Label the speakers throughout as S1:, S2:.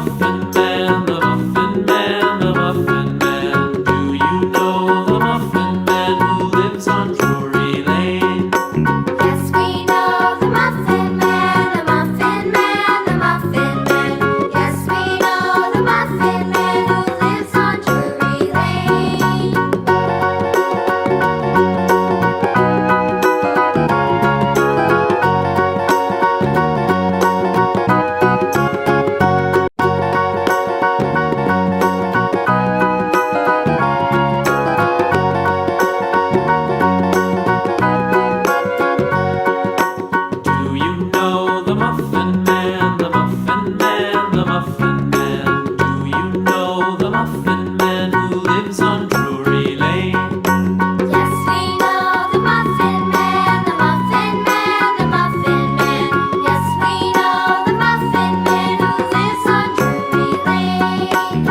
S1: Muffin Man, the Muffin Man, the Muffin Man. Do you know the Muffin Man who lives on Drury Lane?
S2: Yes, we know the Muffin Man, the Muffin Man, the Muffin Man. Yes, we know the Muffin Man who lives on Drury Lane.
S1: Do you know the Muffin Man, the Muffin Man, the Muffin Man? Do you know the Muffin Man who lives on Drury Lane?
S2: Yes, we know the Muffin Man, the Muffin Man, the Muffin Man. Yes, we know the Muffin Man who lives on Drury Lane.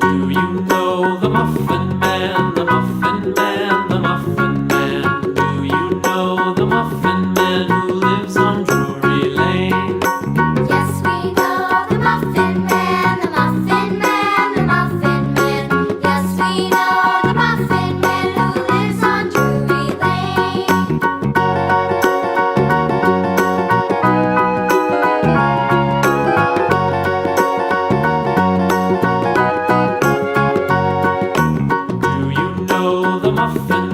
S1: Do you know the Muffin Man, the Muffin Man, the Muffin Man? Do you know the Muffin Man who lives on Drury Lane?
S2: Yes, we know the Muffin Man, the Muffin Man, the Muffin Man. Yes, we know the Muffin Man who lives on Drury Lane.
S1: Do you know the Muffin